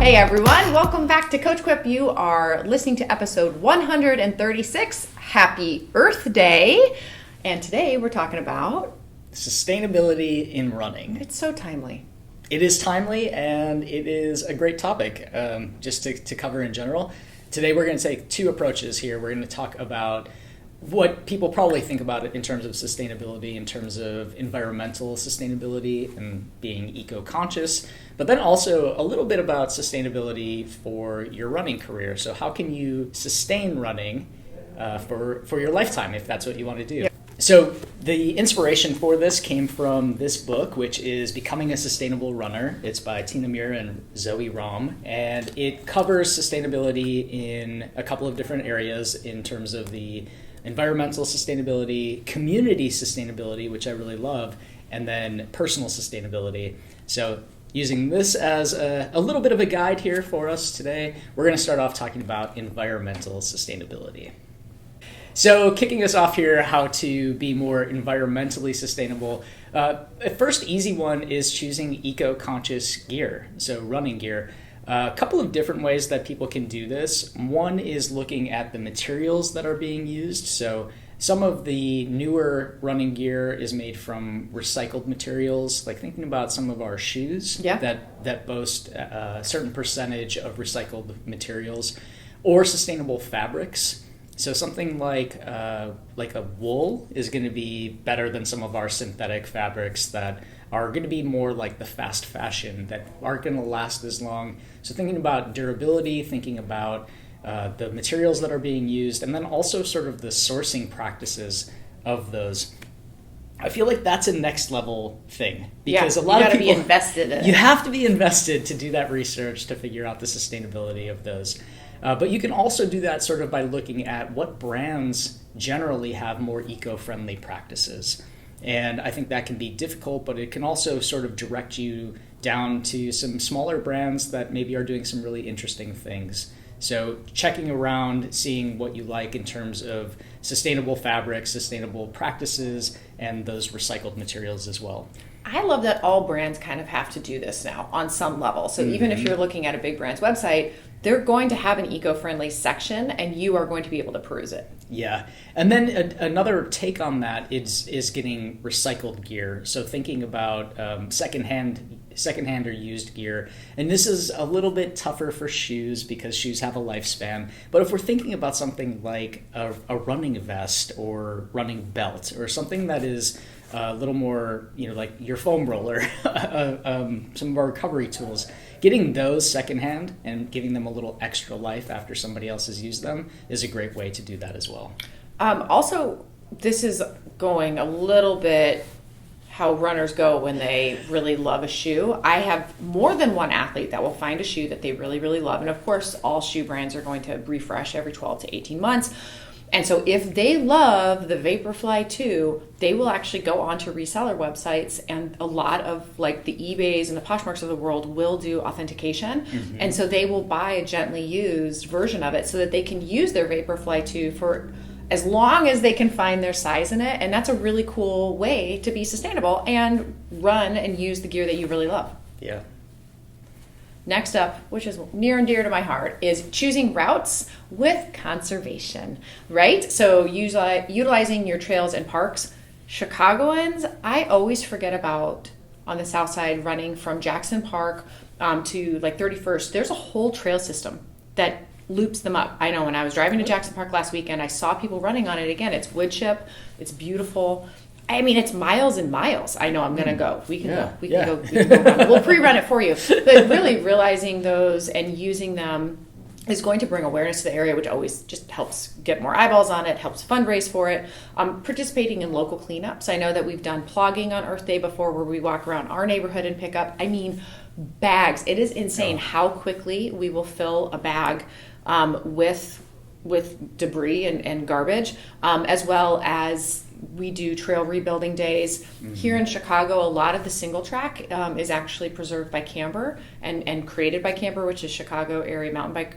Hey everyone, welcome back to Coach Quip. You are listening to episode 136. Happy Earth Day. And today we're talking about sustainability in running. It's so timely. It is timely and it is a great topic just to cover in general. Today we're going to take two approaches here. We're going to talk about what people probably think about it in terms of sustainability, in terms of environmental sustainability and being eco-conscious, but then also a little bit about sustainability for your running career. So how can you sustain running for your lifetime if that's what you want to do? Yeah. So the inspiration for this came from this book, which is Becoming a Sustainable Runner. It's by Tina Muir and Zoe Rom, and it covers sustainability in a couple of different areas in terms of the environmental sustainability, community sustainability, which I really love, and then personal sustainability. So using this as a little bit of a guide here for us today, we're going to start off talking about environmental sustainability. So kicking us off here, how to be more environmentally sustainable. A first easy one is choosing eco-conscious gear, so running gear. A couple of different ways that people can do this. One is looking at the materials that are being used. So some of the newer running gear is made from recycled materials, like thinking about some of our shoes that boast a certain percentage of recycled materials, or sustainable fabrics. So something like a wool is going to be better than some of our synthetic fabrics that are going to be more like the fast fashion that aren't going to last as long. So thinking about durability, thinking about the materials that are being used, and then also sort of the sourcing practices of those. I feel like that's a next level thing because a lot of people, you have to be invested in it. You have to be invested to do that research to figure out the sustainability of those. But you can also do that sort of by looking at what brands generally have more eco-friendly practices. And I think that can be difficult, but it can also sort of direct you down to some smaller brands that maybe are doing some really interesting things. So checking around, seeing what you like in terms of sustainable fabrics, sustainable practices, and those recycled materials as well. I love that all brands kind of have to do this now on some level. So even if you're looking at a big brand's website, they're going to have an eco-friendly section and you are going to be able to peruse it. Yeah. And then another take on that is getting recycled gear. So thinking about secondhand or used gear. And this is a little bit tougher for shoes because shoes have a lifespan. But if we're thinking about something like a running vest or running belt or something that is a little more, like your foam roller, some of our recovery tools, getting those secondhand and giving them a little extra life after somebody else has used them is a great way to do that as well. Also, this is going a little bit how runners go when they really love a shoe. I have more than one athlete that will find a shoe that they really, really love. And of course, all shoe brands are going to refresh every 12 to 18 months. And so if they love the Vaporfly 2, they will actually go onto reseller websites, and a lot of like the eBays and the Poshmarks of the world will do authentication. Mm-hmm. And so they will buy a gently used version of it so that they can use their Vaporfly 2 for as long as they can find their size in it. And that's a really cool way to be sustainable and run and use the gear that you really love. Yeah. Next up, which is near and dear to my heart, is choosing routes with conservation, right? So utilizing your trails and parks. Chicagoans, I always forget about on the south side running from Jackson Park to like 31st. There's a whole trail system that loops them up. I know when I was driving to Jackson Park last weekend, I saw people running on it again. It's wood chip. It's beautiful. I mean, it's miles and miles. I know I'm going to go. We can go. We can go run it. We'll pre-run it for you. But really realizing those and using them is going to bring awareness to the area, which always just helps get more eyeballs on it, helps fundraise for it. Participating in local cleanups. I know that we've done plogging on Earth Day before where we walk around our neighborhood and pick up, bags. It is insane how quickly we will fill a bag with debris and garbage, as well as we do trail rebuilding days. Mm-hmm. Here in Chicago, a lot of the single track is actually preserved by Camber and created by Camber, which is Chicago Area Mountain Bike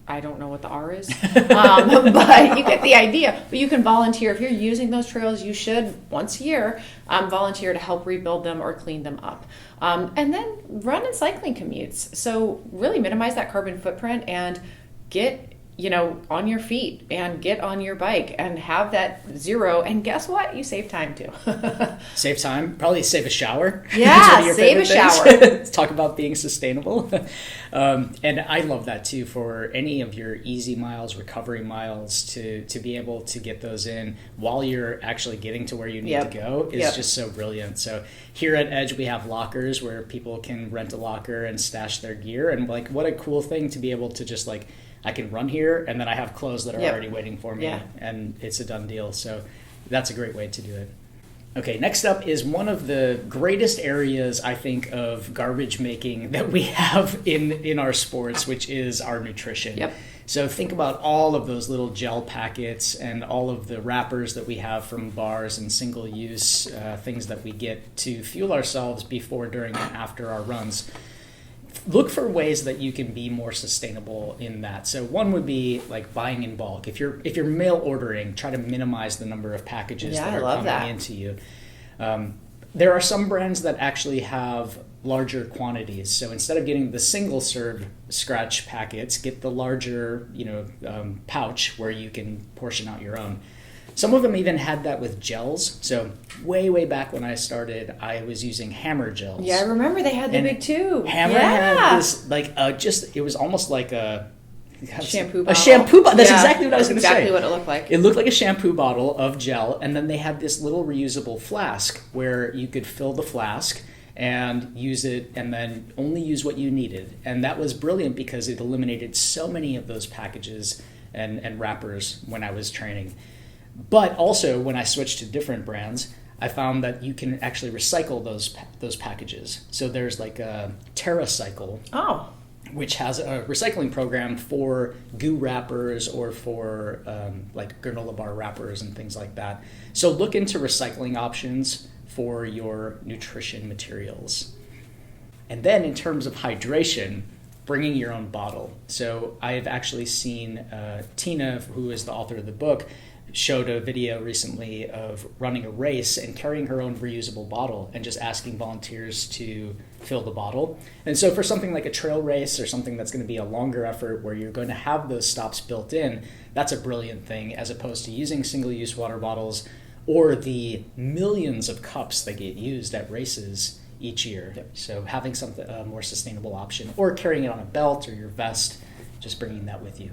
I don't know what the R is, but you get the idea. But you can volunteer. If you're using those trails, you should, once a year, volunteer to help rebuild them or clean them up. And then run and cycling commutes. So really minimize that carbon footprint and get on your feet and get on your bike and have that zero. And guess what? You save time too. Save time, probably save a shower. Yeah, save a shower. Let's talk about being sustainable. And I love that too, for any of your easy miles, recovery miles, to be able to get those in while you're actually getting to where you need to go is just so brilliant. So here at Edge, we have lockers where people can rent a locker and stash their gear. And like, what a cool thing to be able to just like, I can run here, and then I have clothes that are already waiting for me, and it's a done deal. So that's a great way to do it. Okay, next up is one of the greatest areas, I think, of garbage making that we have in our sports, which is our nutrition. Yep. So think about all of those little gel packets and all of the wrappers that we have from bars and single-use things that we get to fuel ourselves before, during, and after our runs. Look for ways that you can be more sustainable in that. So one would be like buying in bulk. If you're mail ordering, try to minimize the number of packages that are coming into you. There are some brands that actually have larger quantities. So instead of getting the single serve scratch packets, get the larger pouch where you can portion out your own. Some of them even had that with gels. So way back when I started, I was using Hammer gels. Yeah, I remember they had the big tube. Hammer had this it was almost like a shampoo bottle. A shampoo bottle. That's exactly what I was going to say. Exactly what it looked like. It looked like a shampoo bottle of gel, and then they had this little reusable flask where you could fill the flask and use it, and then only use what you needed. And that was brilliant because it eliminated so many of those packages and wrappers when I was training. But also, when I switched to different brands, I found that you can actually recycle those packages. So there's like a TerraCycle, which has a recycling program for goo wrappers or for like granola bar wrappers and things like that. So look into recycling options for your nutrition materials. And then in terms of hydration, bringing your own bottle. So I've actually seen Tina, who is the author of the book, showed a video recently of running a race and carrying her own reusable bottle and just asking volunteers to fill the bottle. And so for something like a trail race or something that's going to be a longer effort where you're going to have those stops built in, that's a brilliant thing, as opposed to using single-use water bottles or the millions of cups that get used at races each year. So having something a more sustainable option, or carrying it on a belt or your vest, just bringing that with you.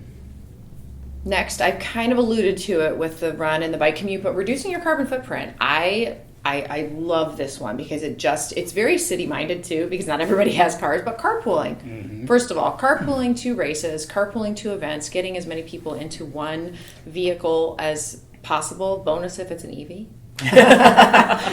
Next, I've kind of alluded to it with the run and the bike commute, but reducing your carbon footprint. I love this one because it's very city-minded too, because not everybody has cars, but carpooling. Mm-hmm. First of all, carpooling to races, carpooling to events, getting as many people into one vehicle as possible. Bonus if it's an EV.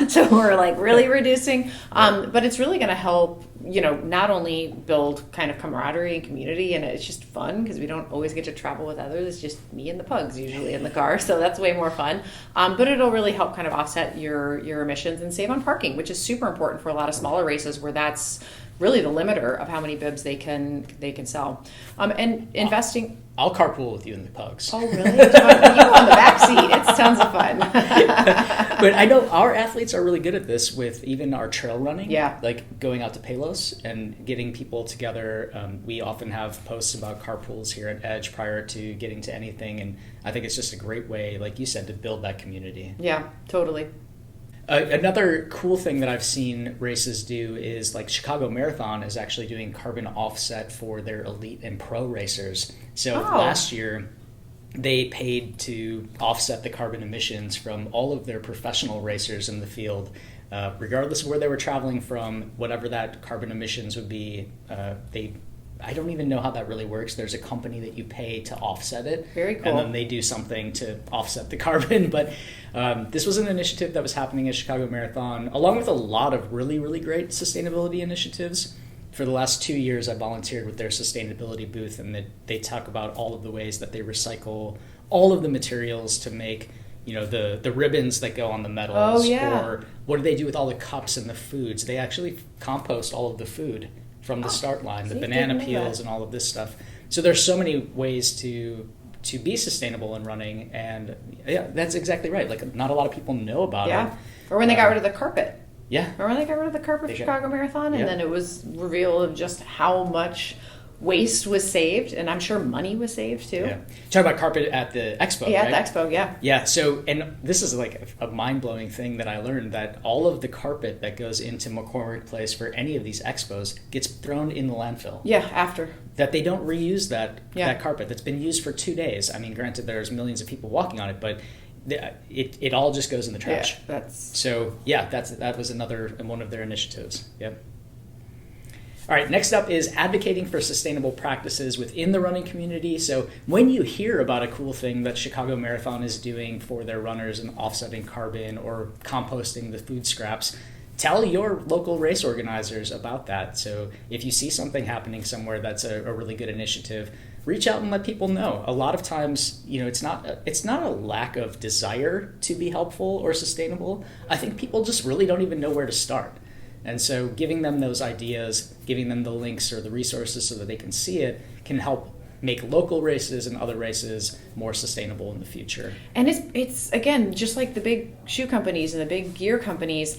So we're like really reducing, but it's really going to help, not only build kind of camaraderie and community, and it's just fun because we don't always get to travel with others. It's just me and the pugs usually in the car, so that's way more fun. But it'll really help kind of offset your emissions and save on parking, which is super important for a lot of smaller races where that's really the limiter of how many bibs they can sell. And investing. I'll carpool with you in the pugs. Oh, really? You go on the back seat. It's tons of fun. But I know our athletes are really good at this with even our trail running. Yeah. Like going out to Palos and getting people together. We often have posts about carpools here at Edge prior to getting to anything. And I think it's just a great way, like you said, to build that community. Yeah, totally. Another cool thing that I've seen races do is like Chicago Marathon is actually doing carbon offset for their elite and pro racers. So last year they paid to offset the carbon emissions from all of their professional racers in the field, regardless of where they were traveling from, whatever that carbon emissions would be. I don't even know how that really works. There's a company that you pay to offset it. Very cool. And then they do something to offset the carbon. But this was an initiative that was happening at Chicago Marathon, along with a lot of really, really great sustainability initiatives. For the last 2 years, I volunteered with their sustainability booth, and they talk about all of the ways that they recycle all of the materials to make, the ribbons that go on the medals. Oh, yeah. Or what do they do with all the cups and the foods? They actually compost all of the food from the start line, the banana peels and all of this stuff. So there's so many ways to be sustainable in running, and yeah, that's exactly right. Like not a lot of people know about it. Or when they got rid of the carpet. Yeah. Remember when they got rid of the carpet for Chicago Marathon, and then it was revealed of just how much waste was saved, and I'm sure money was saved too. Yeah. Talk about carpet at the expo. Yeah, right? at the expo. Yeah. Yeah. So, and this is like a mind-blowing thing that I learned, that all of the carpet that goes into McCormick Place for any of these expos gets thrown in the landfill. Yeah, after. That they don't reuse that carpet that's been used for 2 days. I mean, granted, there's millions of people walking on it, but it all just goes in the trash. Yeah, that was another one of their initiatives. Yep. All right, next up is advocating for sustainable practices within the running community. So when you hear about a cool thing that Chicago Marathon is doing for their runners and offsetting carbon or composting the food scraps, tell your local race organizers about that. So if you see something happening somewhere that's a really good initiative, reach out and let people know. A lot of times, it's not a lack of desire to be helpful or sustainable. I think people just really don't even know where to start. And so giving them those ideas, giving them the links or the resources so that they can see it, can help make local races and other races more sustainable in the future. And it's again, just like the big shoe companies and the big gear companies,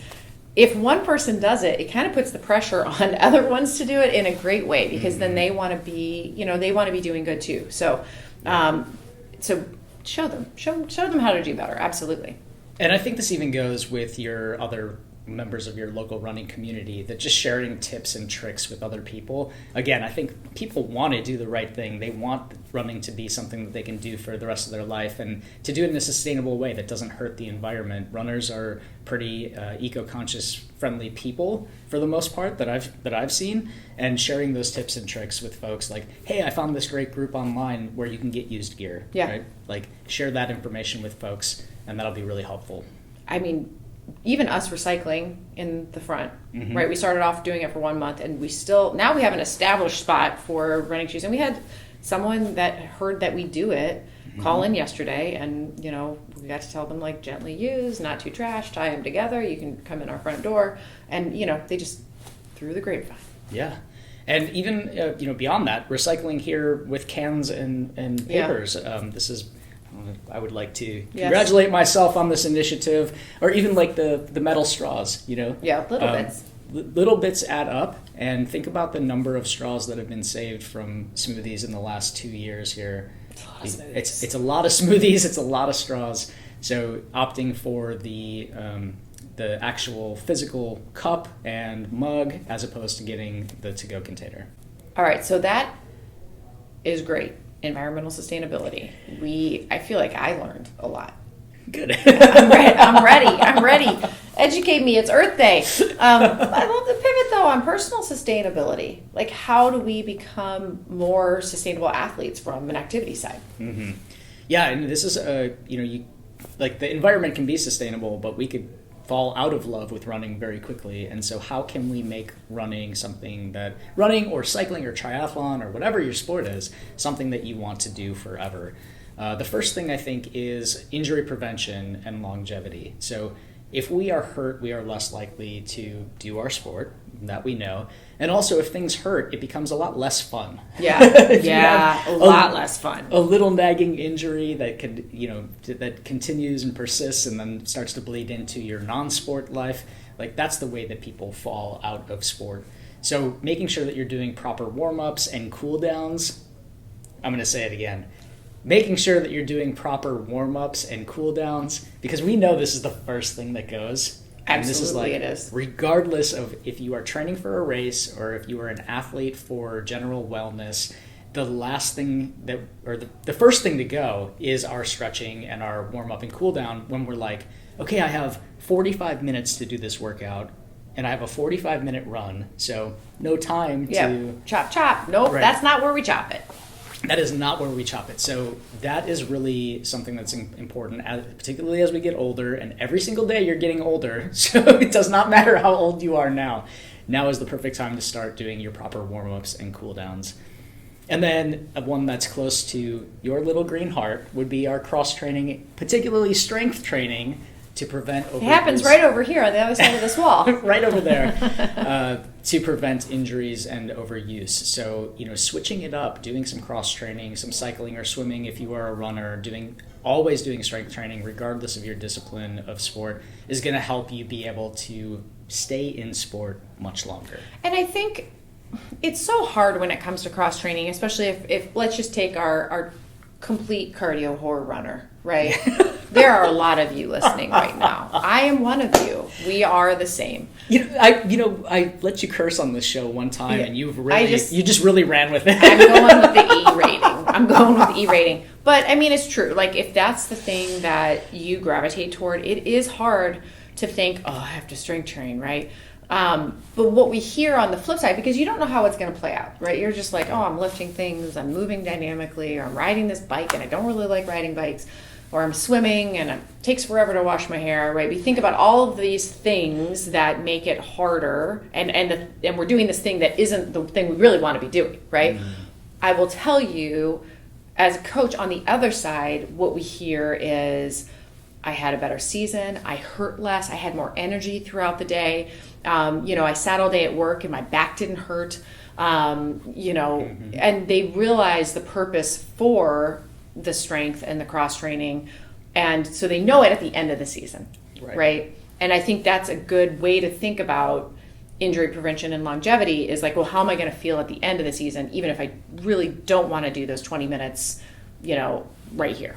if one person does it, it kind of puts the pressure on other ones to do it in a great way, because then they want to be, they want to be doing good too. So, so show them how to do better. Absolutely. And I think this even goes with your other members of your local running community, that just sharing tips and tricks with other people. Again, I think people want to do the right thing. They want running to be something that they can do for the rest of their life, and to do it in a sustainable way that doesn't hurt the environment. Runners are pretty eco-conscious, friendly people for the most part that I've seen, and sharing those tips and tricks with folks like, hey, I found this great group online where you can get used gear. Yeah. Right? Like share that information with folks, and that'll be really helpful. I mean, even us recycling in the front, right? We started off doing it for 1 month, and now we have an established spot for running shoes. And we had someone that heard that we do it call in yesterday, and we got to tell them, like, gently use, not too trash, tie them together. You can come in our front door, and they just threw the grapevine. Yeah. And even beyond that, recycling here with cans and papers. This is, I would like to congratulate myself on this initiative, or even like the metal straws, Yeah, little bits. Little bits add up, and think about the number of straws that have been saved from smoothies in the last 2 years here. It's a lot of smoothies, it's a lot of straws. So opting for the actual physical cup and mug as opposed to getting the to-go container. All right, so that is great. Environmental sustainability. I feel like I learned a lot. Good. I'm ready. Educate me. It's Earth Day. I love the pivot though on personal sustainability. Like, how do we become more sustainable athletes from an activity side? Mm-hmm. Yeah, and this is like the environment can be sustainable, but we could fall out of love with running very quickly. And so how can we make running or cycling or triathlon or whatever your sport is, something that you want to do forever? The first thing I think is injury prevention and longevity. So if we are hurt, we are less likely to do our sport, that we know. And also if things hurt, it becomes a lot less fun. Yeah, a lot less fun. A little nagging injury that could, that continues and persists and then starts to bleed into your non-sport life. Like, that's the way that people fall out of sport. So making sure that you're doing proper warm-ups and cool-downs. I'm going to say it again. Making sure that you're doing proper warm-ups and cool-downs, because we know this is the first thing that goes. And Absolutely, it is. Regardless of if you are training for a race or if you are an athlete for general wellness, the first thing to go is our stretching and our warm-up and cool-down, when we're like, okay, I have 45 minutes to do this workout, and I have a 45-minute run, so no time to... Chop. Nope, right. That's not where we chop it. That is not where we chop it. So that is really something that's important, particularly as we get older. And every single day you're getting older. So it does not matter how old you are now. Now is the perfect time to start doing your proper warm-ups and cool-downs. And then one that's close to your little green heart would be our cross-training, particularly strength training, to prevent overuse. It happens right over here on the other side of this wall. Right over there, to prevent injuries and overuse. So, switching it up, doing some cross training, some cycling or swimming if you are a runner, always doing strength training, regardless of your discipline of sport, is going to help you be able to stay in sport much longer. And I think it's so hard when it comes to cross training, especially if let's just take our complete cardio horror runner, right? There are a lot of you listening right now. I am one of you. We are the same. I let you curse on this show one time, and you just really ran with it. I'm going with the E rating. But I mean, it's true. Like, if that's the thing that you gravitate toward, it is hard to think, oh, I have to strength train, right? But what we hear on the flip side, because you don't know how it's going to play out, right? You're just like, oh, I'm lifting things, I'm moving dynamically, or I'm riding this bike and I don't really like riding bikes, or I'm swimming and it takes forever to wash my hair, right? We think about all of these things that make it harder, and we're doing this thing that isn't the thing we really want to be doing, right? Mm-hmm. I will tell you, as a coach on the other side, what we hear is, I had a better season, I hurt less, I had more energy throughout the day. I sat all day at work and my back didn't hurt, Mm-hmm. and they realize the purpose for the strength and the cross training. And so they know it at the end of the season, right? And I think that's a good way to think about injury prevention and longevity, is like, well, how am I going to feel at the end of the season, even if I really don't want to do those 20 minutes, right here.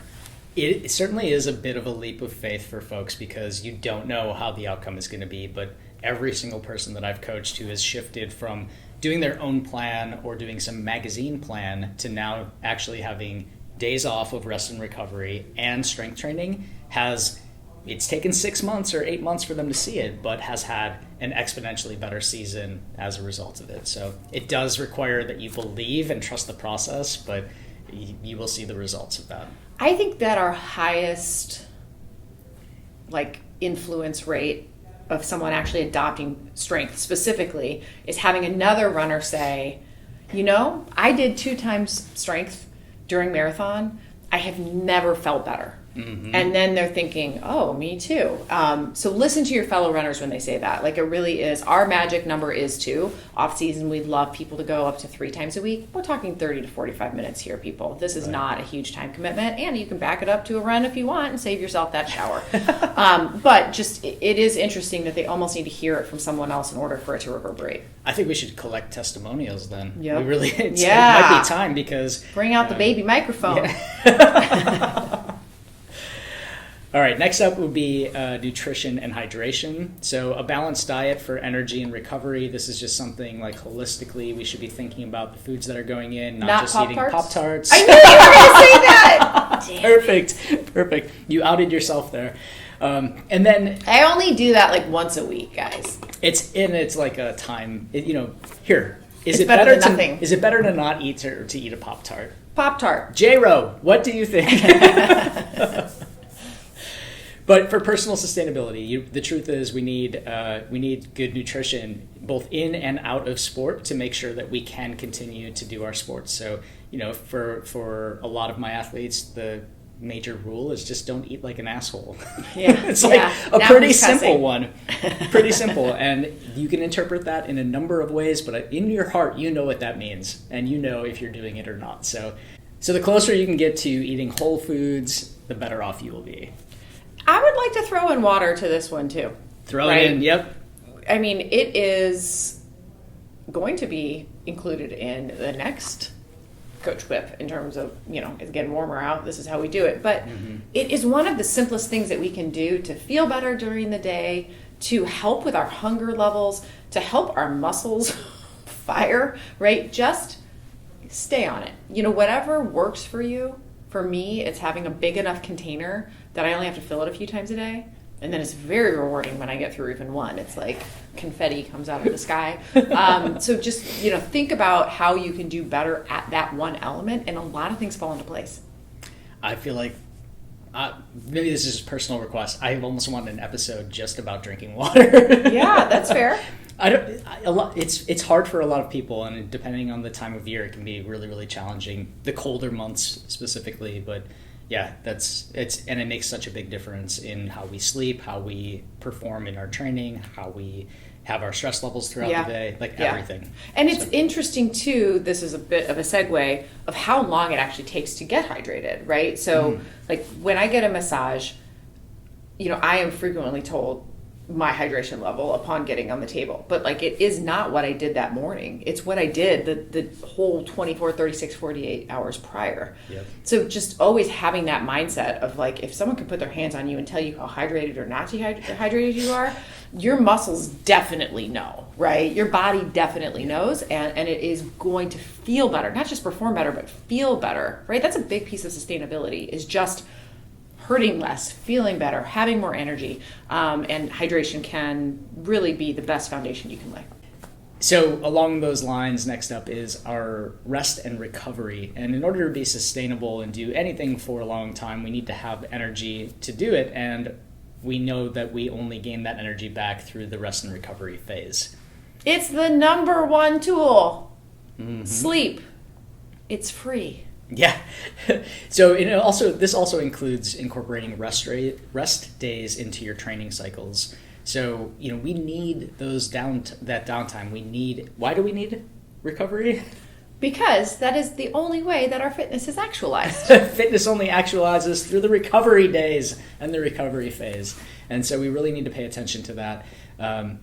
It certainly is a bit of a leap of faith for folks, because you don't know how the outcome is going to be. But every single person that I've coached who has shifted from doing their own plan or doing some magazine plan to now actually having days off of rest and recovery and strength training, it's taken 6 months or 8 months for them to see it, but has had an exponentially better season as a result of it. So it does require that you believe and trust the process, but you will see the results of that. I think that our highest influence rate of someone actually adopting strength specifically is having another runner say, I did 2 times strength during marathon. I have never felt better. Mm-hmm. And then they're thinking, oh, me too. So listen to your fellow runners when they say that. It really is. Our magic number is 2. Off season, we'd love people to go up to 3 times a week. We're talking 30 to 45 minutes here, people. This is not a huge time commitment. And you can back it up to a run if you want and save yourself that shower. But just, it is interesting that they almost need to hear it from someone else in order for it to reverberate. I think we should collect testimonials then. Yep. It might be time, because... Bring out the baby microphone. Yeah. All right, next up would be nutrition and hydration. So a balanced diet for energy and recovery. This is just something holistically we should be thinking about the foods that are going in, not just eating Pop-Tarts. I knew you were going to say that! Perfect. You outed yourself there. And then... I only do that once a week, guys. It's like a time, here. Is it better than nothing? Is it better to not eat or to eat a Pop-Tart? Pop-Tart. J-Ro, what do you think? But for personal sustainability, the truth is we need good nutrition both in and out of sport to make sure that we can continue to do our sports. So, for a lot of my athletes, the major rule is just don't eat like an asshole. Yeah, it's a pretty simple one. Pretty simple. And you can interpret that in a number of ways, but in your heart, you know what that means. And you know if you're doing it or not. So the closer you can get to eating whole foods, the better off you will be. I would like to throw in water to this one too. Throw it in, yep. I mean, it is going to be included in the next Coach Quip in terms of, it's getting warmer out, this is how we do it. But It is one of the simplest things that we can do to feel better during the day, to help with our hunger levels, to help our muscles fire, right? Just stay on it. Whatever works for you. For me, it's having a big enough container that I only have to fill it a few times a day. And then it's very rewarding when I get through even one. It's like confetti comes out of the sky. So just, think about how you can do better at that one element, and a lot of things fall into place. I feel like, maybe this is a personal request, I almost want an episode just about drinking water. Yeah, that's fair. It's hard for a lot of people, and depending on the time of year, it can be really, really challenging. The colder months specifically, but Yeah, and it makes such a big difference in how we sleep, how we perform in our training, how we have our stress levels throughout the day, everything. And it's interesting too, this is a bit of a segue of how long it actually takes to get hydrated, right? So like when I get a massage, I am frequently told my hydration level upon getting on the table, but like it is not what I did that morning. It's what I did the whole 24, 36, 48 hours prior. Yep. So just always having that mindset of like, if someone can put their hands on you and tell you how hydrated or not hydrated you are, your muscles definitely know, right? Your body definitely knows, and it is going to feel better, not just perform better, but feel better, right? That's a big piece of sustainability, is just hurting less, feeling better, having more energy, and hydration can really be the best foundation you can lay. So along those lines, next up is our rest and recovery. And in order to be sustainable and do anything for a long time, we need to have energy to do it. And we know that we only gain that energy back through the rest and recovery phase. It's the number one tool. Sleep. It's free. Yeah. So this also includes incorporating rest days into your training cycles. So, we need that downtime. Why do we need recovery? Because that is the only way that our fitness is actualized. Fitness only actualizes through the recovery days and the recovery phase. And so we really need to pay attention to that. And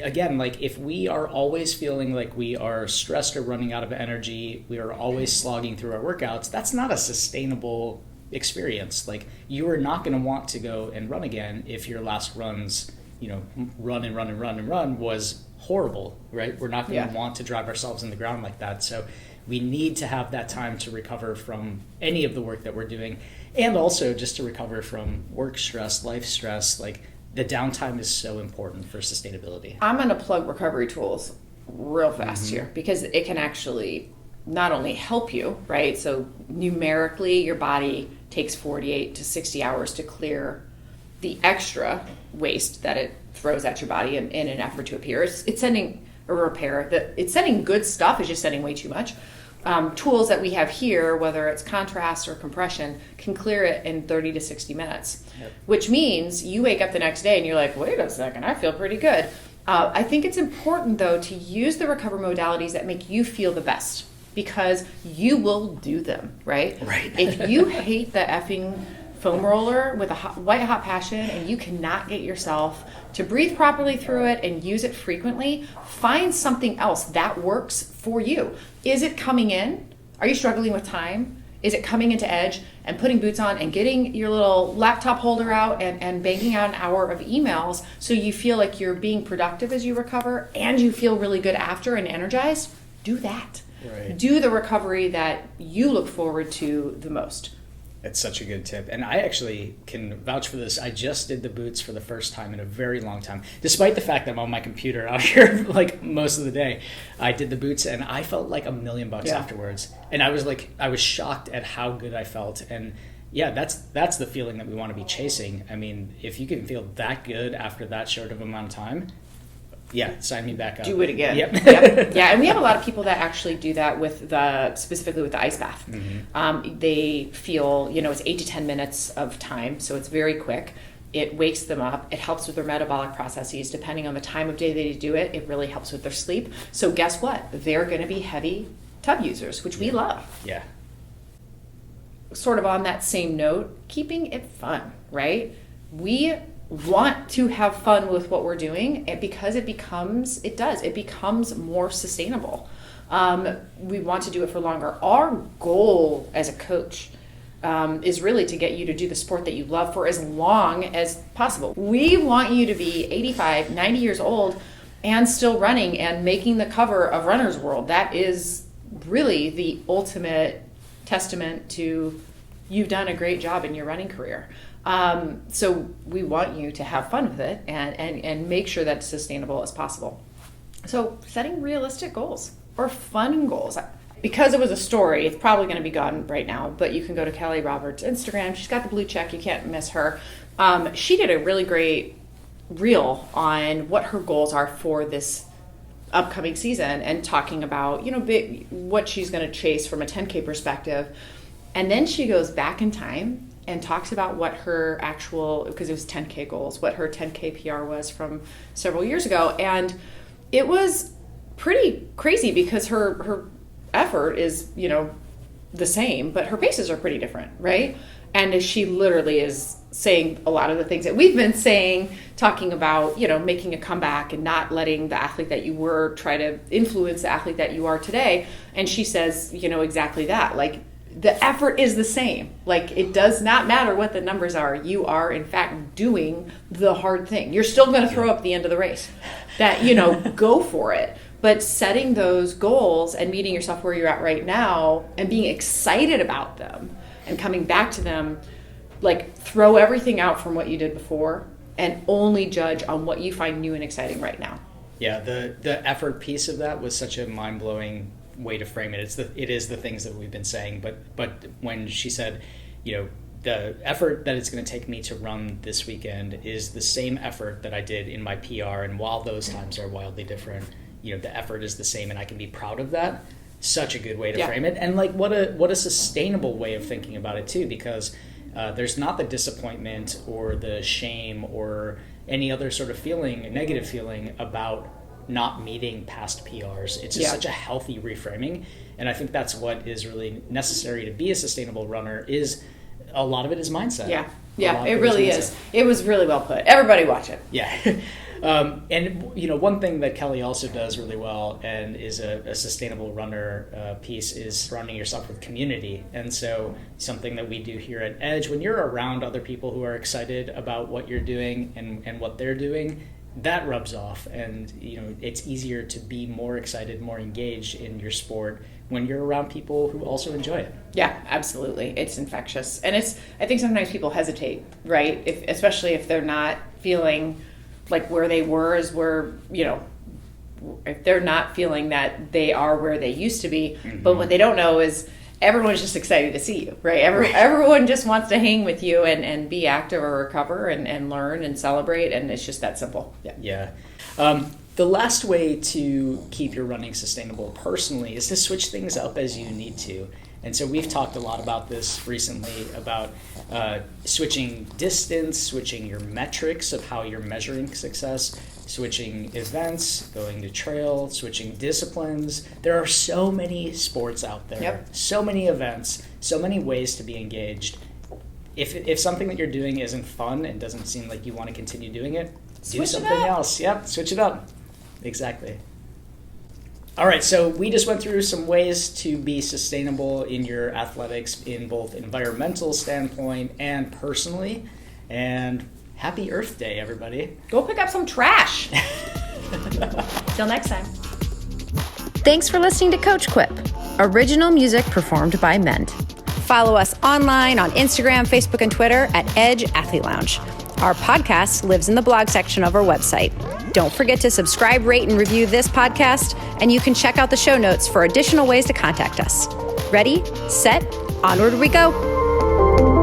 again, like if we are always feeling like we are stressed or running out of energy, we are always slogging through our workouts, that's not a sustainable experience. Like you are not going to want to go and run again if your last runs, run was horrible, right? We're not going to want to drive ourselves in the ground like that. So we need to have that time to recover from any of the work that we're doing, and also just to recover from work stress, life stress. Like the downtime is so important for sustainability. I'm going to plug recovery tools real fast here, because it can actually not only help you, right? So numerically, your body takes 48 to 60 hours to clear the extra waste that it throws at your body in an effort to appear. It's sending a repair. It's sending good stuff. It's just sending way too much. Tools that we have here, whether it's contrast or compression, can clear it in 30 to 60 minutes, which means you wake up the next day and you're like, wait a second, I feel pretty good. I think it's important, though, to use the recovery modalities that make you feel the best, because you will do them, right? Right. If you hate the effing foam roller with a white hot passion and you cannot get yourself to breathe properly through it and use it frequently, find something else that works for you. Is it coming in? Are you struggling with time? Is it coming into edge and putting boots on and getting your little laptop holder out and banging out an hour of emails so you feel like you're being productive as you recover and you feel really good after and energized? Do that. Right. Do the recovery that you look forward to the most. It's such a good tip. And I actually can vouch for this. I just did the boots for the first time in a very long time. Despite the fact that I'm on my computer out here like most of the day, I did the boots and I felt like $1 million afterwards. And I was shocked at how good I felt. And yeah, that's the feeling that we want to be chasing. I mean, if you can feel that good after that short of amount of time, yeah, sign me back up. Do it again. Yep. Yeah, and we have a lot of people that actually do that specifically with the ice bath. They feel, it's 8 to 10 minutes of time, so it's very quick. It wakes them up. It helps with their metabolic processes. Depending on the time of day they do it, it really helps with their sleep. So guess what? They're going to be heavy tub users, which we love. Yeah. Sort of on that same note, keeping it fun, right? We want to have fun with what we're doing, because it becomes more sustainable. We want to do it for longer. Our goal as a coach is really to get you to do the sport that you love for as long as possible. We want you to be 85, 90 years old and still running and making the cover of Runner's World. That is really the ultimate testament to you've done a great job in your running career. So we want you to have fun with it and make sure that's sustainable as possible. So setting realistic goals or fun goals. Because it was a story, it's probably going to be gone right now, but you can go to Kelly Roberts' Instagram. She's got the blue check. You can't miss her. She did a really great reel on what her goals are for this upcoming season and talking about, what she's going to chase from a 10K perspective. And then she goes back in time and talks about what her actual, because it was 10K goals, what her 10K PR was from several years ago. And it was pretty crazy because her effort is, the same, but her paces are pretty different, right? And she literally is saying a lot of the things that we've been saying, talking about, making a comeback and not letting the athlete that you were try to influence the athlete that you are today. And she says, exactly that. Like, the effort is the same. Like, it does not matter what the numbers are. You are, in fact, doing the hard thing. You're still going to throw up at the end of the race. That, go for it. But setting those goals and meeting yourself where you're at right now and being excited about them and coming back to them, like, throw everything out from what you did before and only judge on what you find new and exciting right now. Yeah, the effort piece of that was such a mind-blowing way to frame it. It is the things that we've been saying, but when she said, the effort that it's going to take me to run this weekend is the same effort that I did in my PR, and while those times are wildly different, the effort is the same, and I can be proud of that. Such a good way to frame it, and like what a sustainable way of thinking about it too, because there's not the disappointment or the shame or any other sort of negative feeling about not meeting past PRs. It's just such a healthy reframing, and I think that's what is really necessary to be a sustainable runner. Is a lot of it is mindset. Yeah, it really is. It was really well put. Everybody watch it. Yeah. And one thing that Kelly also does really well and is a sustainable runner piece is surrounding yourself with community. And so something that we do here at Edge, when you're around other people who are excited about what you're doing and what they're doing, that rubs off, and it's easier to be more excited, more engaged in your sport when you're around people who also enjoy it. Yeah, absolutely. It's infectious. And I think sometimes people hesitate, right? Especially if they're not feeling like where they were is where, if they're not feeling that they are where they used to be. Mm-hmm. But what they don't know is everyone's just excited to see you, right? Everyone just wants to hang with you and be active or recover and learn and celebrate. And it's just that simple. Yeah. The last way to keep your running sustainable personally is to switch things up as you need to. And so we've talked a lot about this recently, about switching distance, switching your metrics of how you're measuring success, switching events, going to trail, switching disciplines. There are so many sports out there, so many events, so many ways to be engaged. If something that you're doing isn't fun and doesn't seem like you want to continue doing it, do something else. Yep, switch it up. Exactly. All right, so we just went through some ways to be sustainable in your athletics in both environmental standpoint and personally. And happy Earth Day, everybody. Go pick up some trash. Till next time. Thanks for listening to Coach Quip. Original music performed by Ment. Follow us online on Instagram, Facebook, and Twitter at Edge Athlete Lounge. Our podcast lives in the blog section of our website. Don't forget to subscribe, rate, and review this podcast, and you can check out the show notes for additional ways to contact us. Ready, set, onward we go.